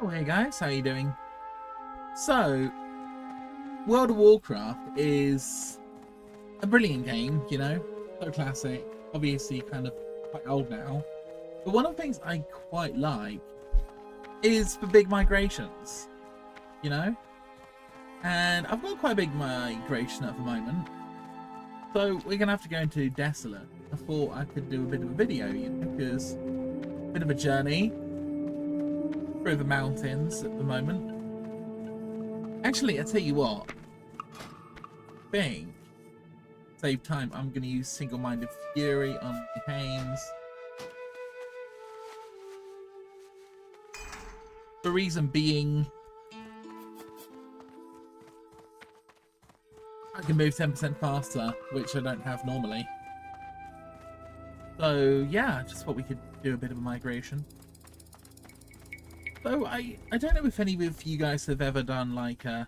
Oh, hey guys, how you doing? So, World of Warcraft is a brilliant game, you know, so classic, obviously kind of quite old now. But one of the things I quite like is the big migrations, you know? And I've got quite a big migration at the moment. So we're going to have to go into Desolace. I thought I could do a bit of a video, you know, because a bit of a journey through the mountains at the moment. Actually, I tell you what, save time, I'm going to use single-minded fury on Hames. The reason being, I can move 10% faster, which I don't have normally. So yeah, just thought we could do a bit of a migration. So I don't know if any of you guys have ever done like a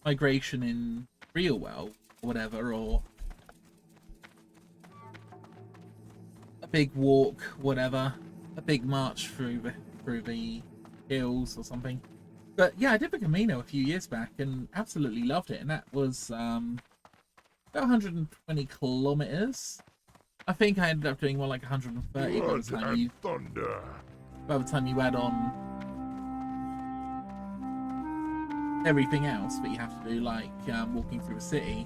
migration in real world or whatever, or a big walk, whatever, a big march through the hills or something. But yeah, I did the Camino a few years back and absolutely loved it, and that was about 120 kilometers. I think I ended up doing more like 130 by the time you add on everything else that you have to do, like walking through a city.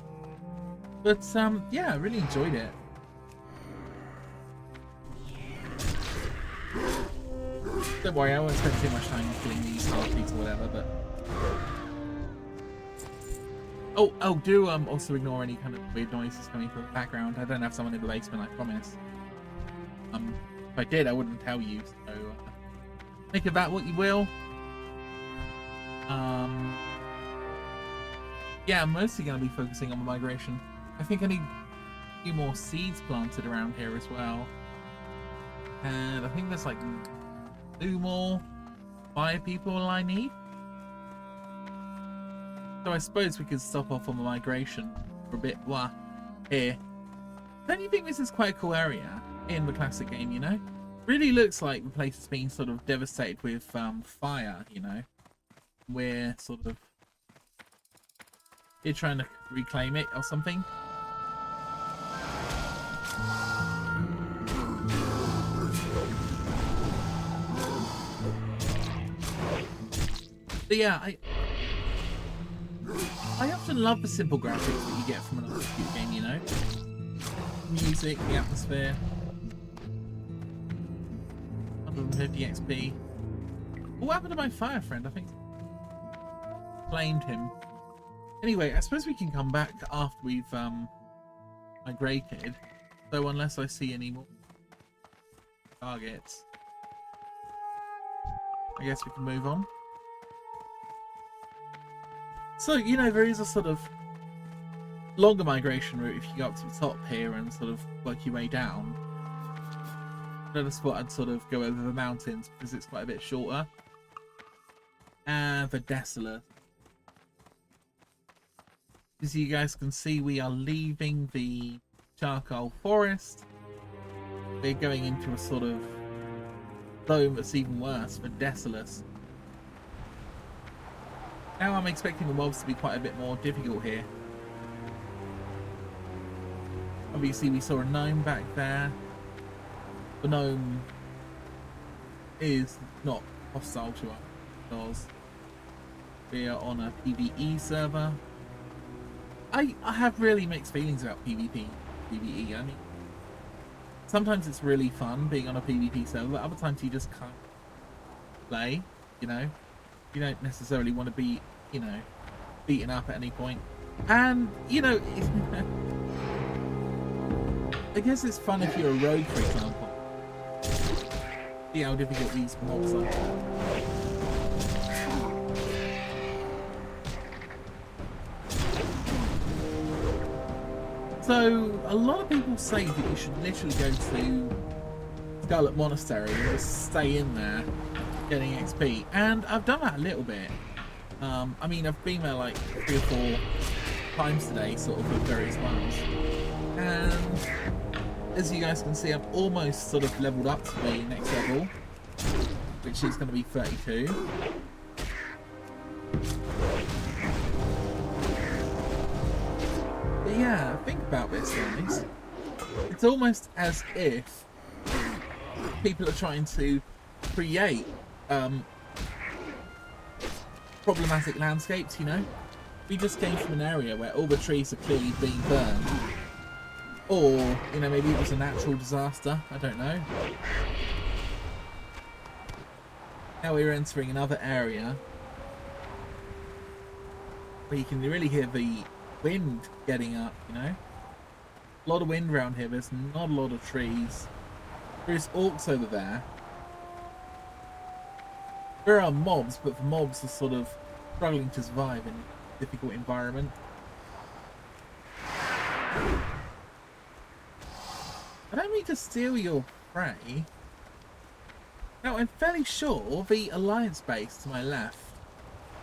But yeah, I really enjoyed it. Don't worry, I won't spend too much time doing these things or whatever, but oh, do also ignore any kind of weird noises coming from the background. I don't have someone in the basement, I promise. If I did, I wouldn't tell you, so think of that what you will. Yeah, I'm mostly going to be focusing on the migration. I think I need a few more seeds planted around here as well. And I think there's like 2 more fire people I need. So I suppose we could stop off on the migration for a bit. Here. Don't you think this is quite a cool area in the classic game, you know? Really looks like the place has been sort of devastated with fire, you know? We're sort of here trying to reclaim it or something. But yeah, I often love the simple graphics that you get from an RPG game, you know? Music, the atmosphere. 150 XP. What happened to my fire friend? I think claimed him. Anyway, I suppose we can come back after we've migrated. So unless I see any more targets, I guess we can move on. So, you know, there is a sort of longer migration route if you go up to the top here and sort of work your way down. I just thought I'd sort of go over the mountains because it's quite a bit shorter. And the Desolace. As you guys can see, we are leaving the charcoal forest. We're going into a sort of zone that's even worse, the Desolace. Now I'm expecting the mobs to be quite a bit more difficult here. Obviously we saw a gnome back there. The gnome is not hostile to us because we are on a PvE server. I have really mixed feelings about PvP, PvE. I mean, sometimes it's really fun being on a PvP server, but other times you just can't play, you know? You don't necessarily want to be, you know, beaten up at any point. And, you know, I guess it's fun if you're a rogue, for example. See how difficult these mobs are. So, a lot of people say that you should literally go to Scarlet Monastery and just stay in there getting XP. And I've done that a little bit. I mean, I've been there like 3 or 4 times today, sort of with various ones. And as you guys can see, I've almost sort of leveled up to the next level. which is going to be 32. But yeah, think about this, guys. It's almost as if people are trying to create problematic landscapes, you know? We just came from an area where all the trees are clearly being burned. Or, you know, maybe it was a natural disaster, I don't know. Now we're entering another area where you can really hear the wind getting up, you know? A lot of wind around here, there's not a lot of trees. There's orcs over there. There are mobs, but the mobs are sort of struggling to survive in a difficult environment. I don't mean to steal your prey. Now, I'm fairly sure the Alliance base to my left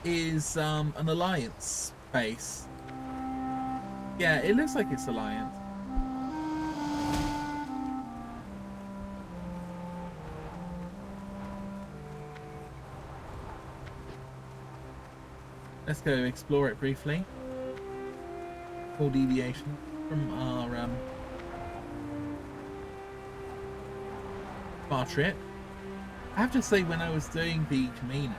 is an Alliance base. Yeah, it looks like it's Alliance. Let's go explore it briefly. Full deviation from our trip. I have to say, when I was doing the Camino,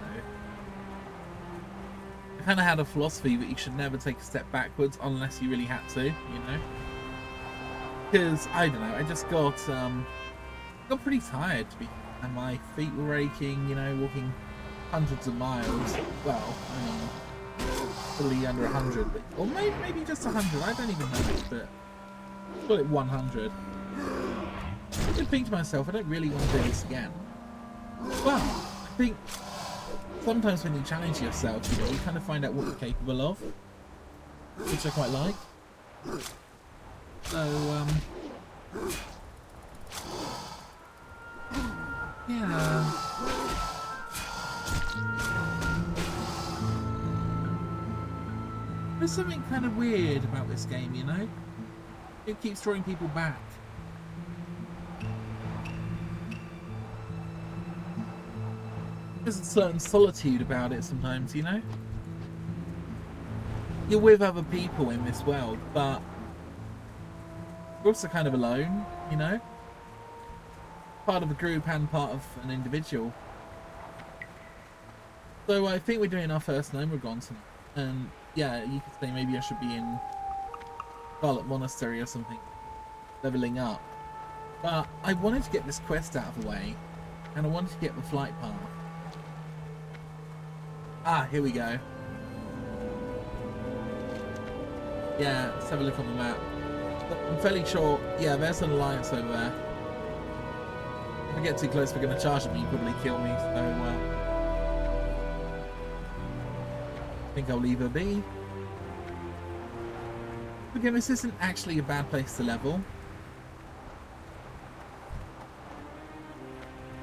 I kind of had a philosophy that you should never take a step backwards unless you really had to, you know? Because, I don't know, I just got pretty tired, and my feet were aching, you know, walking hundreds of miles. Well, I mean, probably under 100, but, or maybe just 100, I don't even know, but call it 100. I did think to myself, I don't really want to do this again. But I think sometimes when you challenge yourself, you know, you kind of find out what you're capable of, which I quite like. So, yeah. There's something kind of weird about this game, you know? It keeps drawing people back. There's a certain solitude about it sometimes, you know? You're with other people in this world, but you're also kind of alone, you know? Part of a group and part of an individual. So I think we're doing our first Nomagon tonight. And yeah, you could say maybe I should be in Scarlet Monastery or something, leveling up. But I wanted to get this quest out of the way, and I wanted to get the flight path. Ah, here we go. Yeah, let's have a look on the map. I'm fairly sure, yeah, there's an Alliance over there. If I get too close, they're going to charge at me and probably kill me, so I think I'll leave her be. Again, this isn't actually a bad place to level.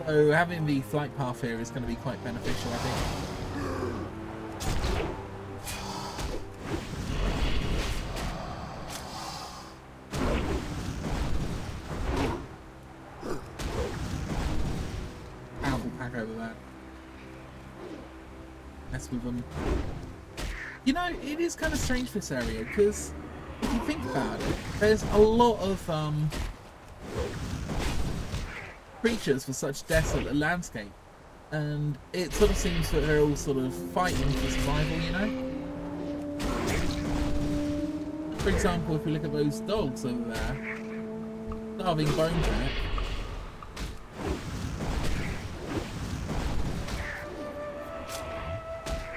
So having the flight path here is going to be quite beneficial, I think. Over that. Mess with them. You know, it is kind of strange, this area, because if you think about it, there's a lot of creatures for such desolate landscape, and it sort of seems that they're all sort of fighting for survival, you know? For example, if we look at those dogs over there, starving boneback.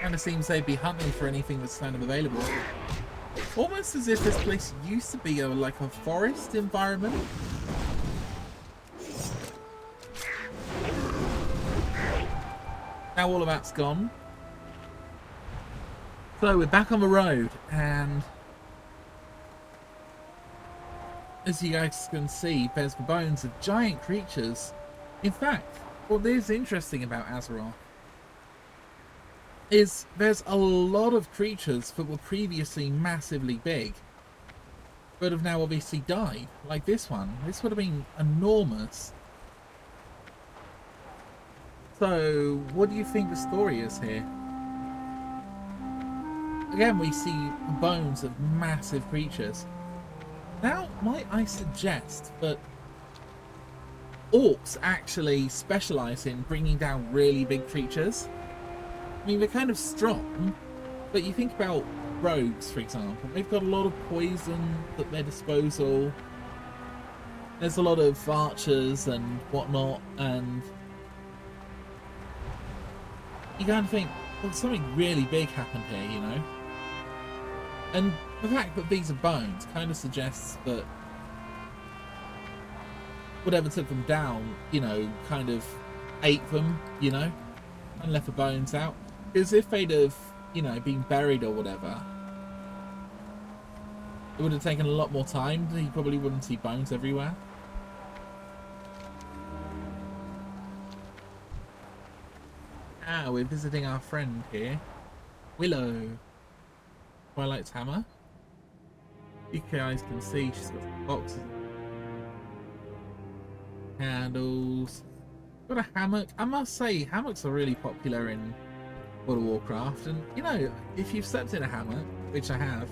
Kind of seems they'd be hunting for anything that's kind of available. Almost as if this place used to be like a forest environment. Now all of that's gone. So we're back on the road, and as you guys can see, there's the bones of giant creatures. In fact, what is interesting about Azeroth is there's a lot of creatures that were previously massively big, but have now obviously died. Like this one. This would have been enormous. So, what do you think the story is here? Again, we see the bones of massive creatures. Now, might I suggest that orcs actually specialise in bringing down really big creatures? I mean, they're kind of strong, but you think about rogues, for example. They've got a lot of poison at their disposal. There's a lot of archers and whatnot, and you kind of think, well, something really big happened here, you know? And the fact that these are bones kind of suggests that whatever took them down, you know, kind of ate them, you know, and left the bones out. Because if they'd have, you know, been buried or whatever, it would have taken a lot more time. You probably wouldn't see bones everywhere. Ah, we're visiting our friend here, Willow. Twilight's hammer. You guys can see she's got some boxes, candles, got a hammock. I must say, hammocks are really popular in World of Warcraft, and you know, if you've slept in a hammock, which I have,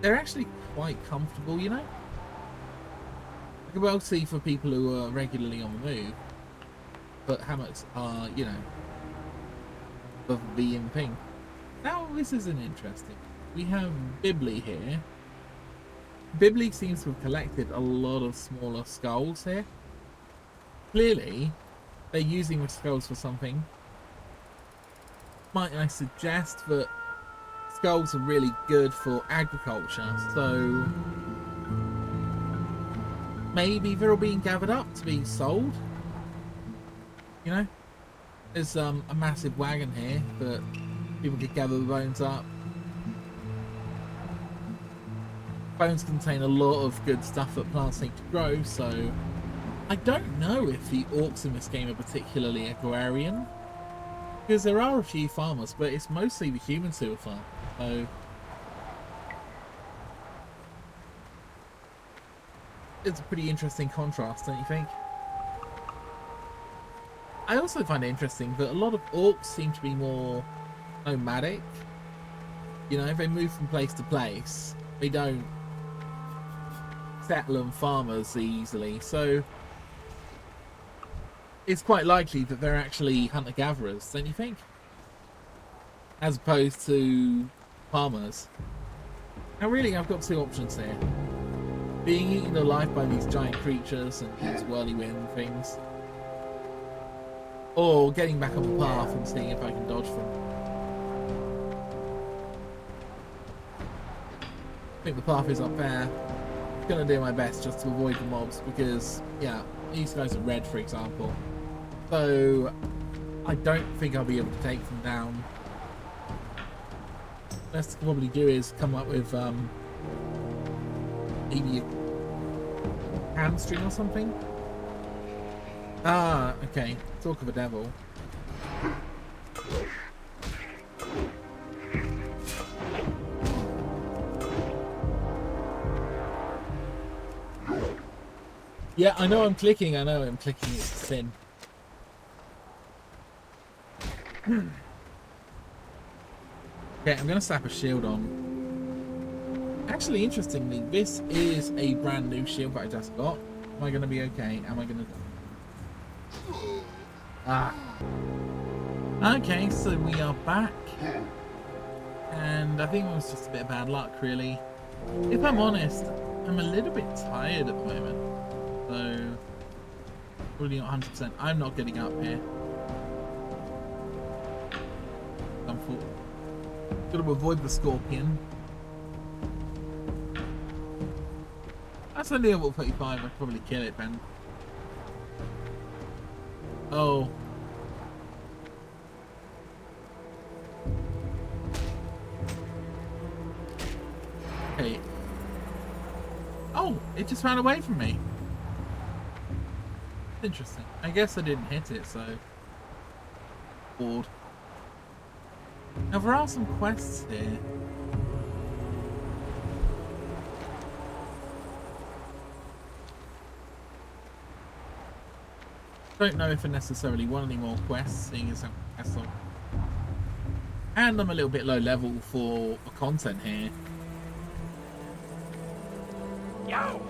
they're actually quite comfortable, you know. I can well see for people who are regularly on the move, but hammocks are, you know, the in thing. Now, this isn't interesting. We have Bibli here. Bibli seems to have collected a lot of smaller skulls here. Clearly, they're using the skulls for something. Might I suggest that skulls are really good for agriculture, so maybe they're all being gathered up to be sold? You know? There's a massive wagon here that people could gather the bones up. Bones contain a lot of good stuff that plants need to grow, so I don't know if the orcs in this game are particularly agrarian, because there are a few farmers, but it's mostly the humans who are farmers, so it's a pretty interesting contrast, don't you think? I also find it interesting that a lot of orcs seem to be more nomadic. You know, they move from place to place. They don't settle on farmers easily, so it's quite likely that they're actually hunter-gatherers, don't you think? As opposed to farmers. Now really, I've got two options here. Being eaten alive by these giant creatures and these whirlwind things, or getting back on the path and seeing if I can dodge them. I think the path is up there. I'm gonna do my best just to avoid the mobs because, yeah, these guys are red, for example. So I don't think I'll be able to take them down. Best I can probably do is come up with maybe a hamstring or something. Ah, okay. Talk of a devil. Yeah, I know I'm clicking. It's sin. Okay, I'm going to slap a shield on. Actually, interestingly, this is a brand new shield that I just got. Am I going to be okay? Am I going to... Ah. Okay, so we are back. And I think it was just a bit of bad luck, really. If I'm honest, I'm a little bit tired at the moment. So, really not 100%. I'm not getting up here. I'm gonna avoid the scorpion. That's only level 35. I'd probably kill it, Ben. Oh. Okay. Oh, it just ran away from me. Interesting. I guess I didn't hit it, so bored. Now there are some quests here. Don't know if I necessarily want any more quests, seeing as I'm castle. And I'm a little bit low level for content here. Yo!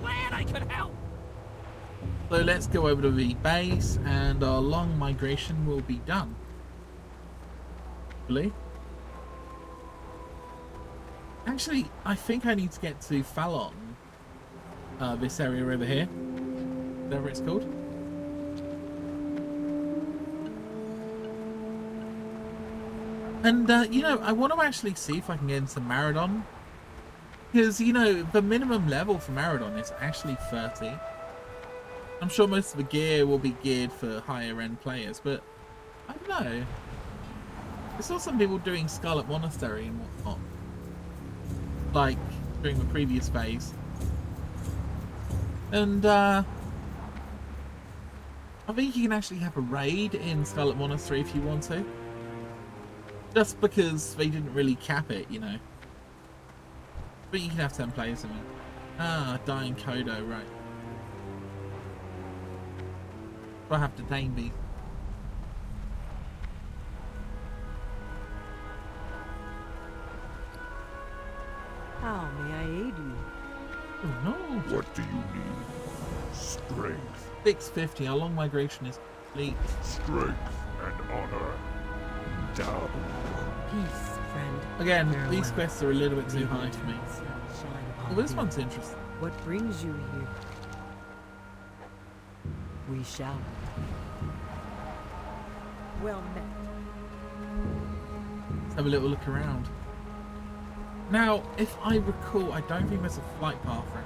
Glad I could help! So let's go over to the base and our long migration will be done. Really? Actually, I think I need to get to Fallon. This area over here. Whatever it's called. And, you know, I want to actually see if I can get into Maradon. Because, you know, the minimum level for Maradon is actually 30. I'm sure most of the gear will be geared for higher end players, but I don't know. I saw some people doing Scarlet Monastery and whatnot. Like, during the previous phase. And, I think you can actually have a raid in Scarlet Monastery if you want to. Just because they didn't really cap it, you know. But you can have 10 players in it. Ah, Dying Kodo, right. So I have to tame these. How may I aid you? Oh no. What do you need? Strength. 650, our long migration is complete. Strength and honor. Down. Peace, friend. Again, Farewell. these quests are a little bit too high Radiant for me. sun shine upon Well, this thee. one's interesting. What brings you here? We shall. Well met. Let's have a little look around. Now, if I recall, I don't think there's a flight path around.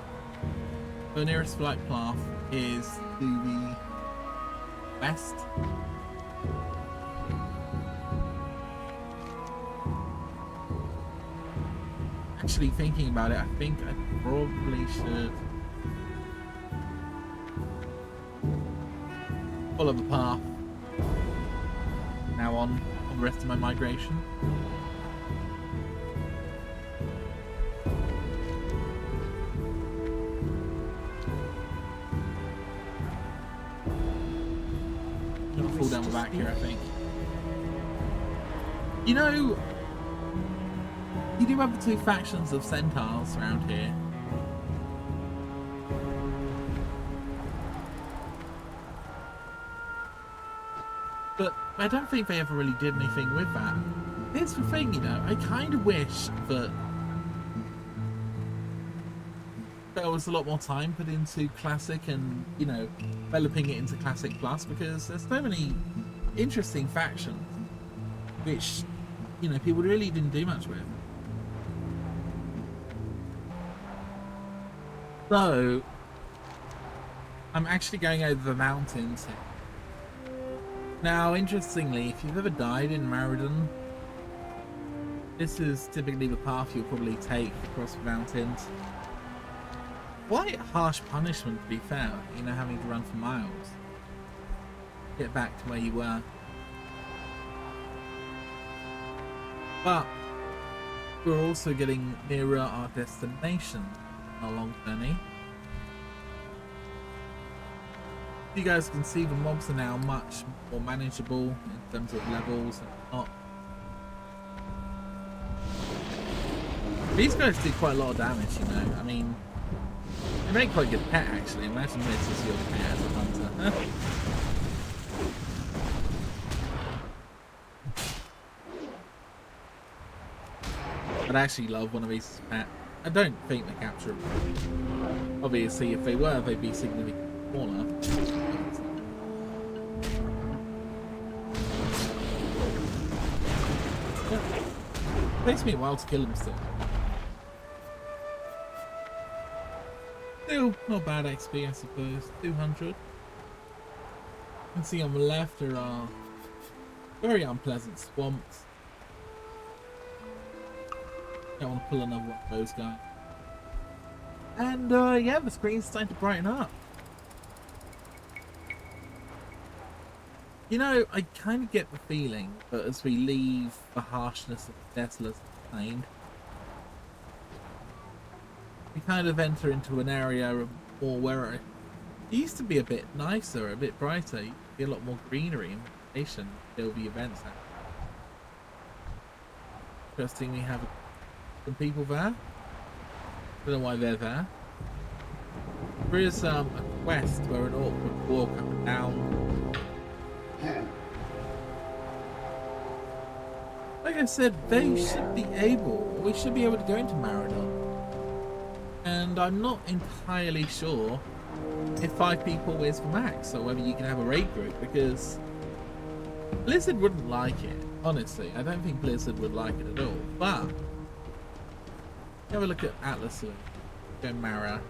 The nearest flight path is to the west. Actually, thinking about it, I think I probably should follow the path now on the rest of my migration. I'm gonna fall down the back here, I think. You know, you do have the two factions of centaurs around here. But I don't think they ever really did anything with that. Here's the thing, you know, I kind of wish that there was a lot more time put into Classic and, you know, developing it into Classic Plus, because there's so many interesting factions which, you know, people really didn't do much with. So, I'm actually going over the mountains here. Now, interestingly, if you've ever died in Maradon, this is typically the path you'll probably take across the mountains. Quite harsh punishment, to be fair, you know, having to run for miles. Get back to where you were. But, we're also getting nearer our destination on our long journey. You guys can see the mobs are now much more manageable in terms of levels and whatnot. These guys do quite a lot of damage, you know. I mean, they make quite a good pet actually. Imagine this as your pet as a hunter. I'd actually love one of these as a pet. I don't think they're capturable. Obviously, if they were, they'd be significantly smaller. It takes me a while to kill them still. Still, not bad XP, I suppose. 200. You can see on the left there are very unpleasant swamps. Don't want to pull another one of those guys. And yeah, the screen's starting to brighten up. You know, I kind of get the feeling that as we leave the harshness of the Desolace behind, we kind of enter into an area of more where, It used to be a bit nicer, a bit brighter. You could be a lot more greenery and vegetation. There'll be events now. Interesting, we have some people there. Don't know why they're there. There is a quest where an orc would walk up and down. Like I said, they should be able, we should be able to go into Maradon. And I'm not entirely sure if 5 people is the max, or whether you can have a raid group, because Blizzard wouldn't like it, honestly. I don't think Blizzard would like it at all, but have a look at Atlas Loop. Go Mara.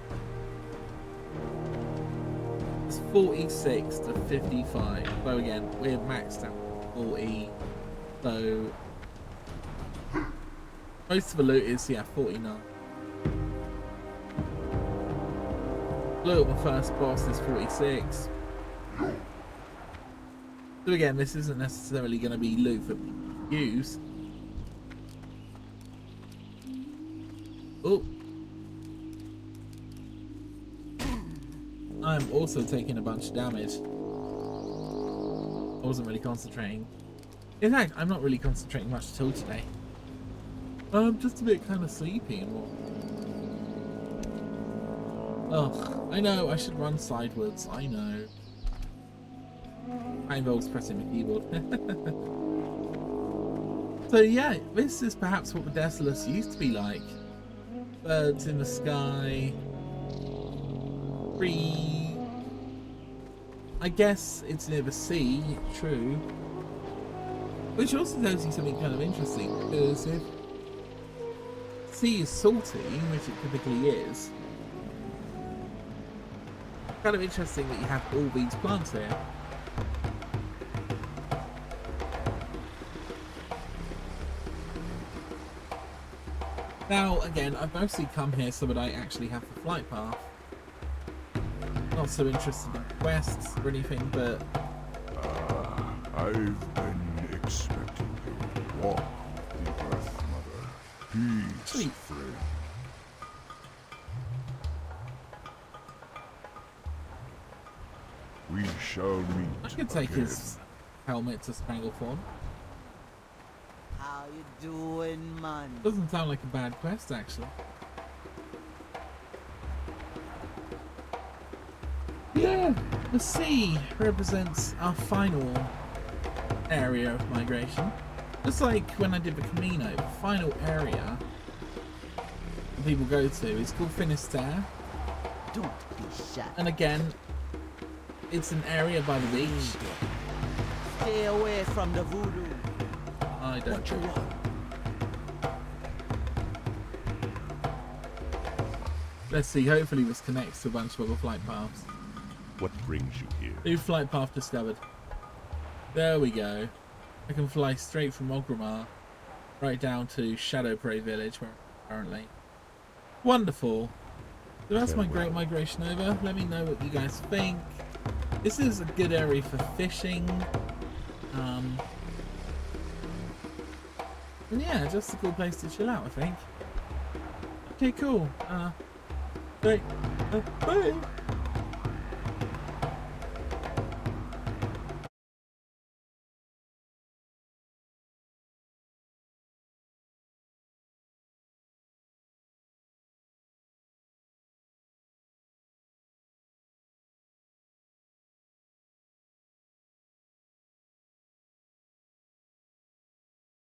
It's 46 to 55. So again, we're maxed out 40. So most of the loot is 49. Loot on the first boss is 46. So again, this isn't necessarily going to be loot that we use. Oh. I'm also taking a bunch of damage. I wasn't really concentrating. In fact, I'm not really concentrating much at all today. I'm just a bit kind of sleepy and what. Ugh, I know, I should run sideways, I know. I involves pressing the keyboard. So yeah, this is perhaps what the Desolace used to be like. Birds in the sky. Free. I guess it's near the sea, true. Which also tells you something kind of interesting, because if the sea is salty, which it typically is, kind of interesting that you have all these plants here. Now, again, I've mostly come here so that I actually have the flight path. Not so interested in quests or anything, but I've been expecting you. Walk the Earth Mother. Peace, Sweet. friend. We shall meet. I could take again. his helmet to Strangleform. How you doing, man? Doesn't sound like a bad quest, actually. Yeah, the sea represents our final area of migration. Just like when I did the Camino, the final area that people go to is called Finisterre. Don't be shy. And again, it's an area by the beach. Stay away from the voodoo. I don't What you know. want? Let's see, hopefully this connects to a bunch of other flight paths. What brings you here? New flight path discovered. There we go. I can fly straight from Ogrimmar right down to Shadowprey Village where I'm currently. Wonderful. So that's my great migration over. Let me know what you guys think. This is a good area for fishing. And yeah, just a cool place to chill out, I think. Okay, cool. Great. Bye.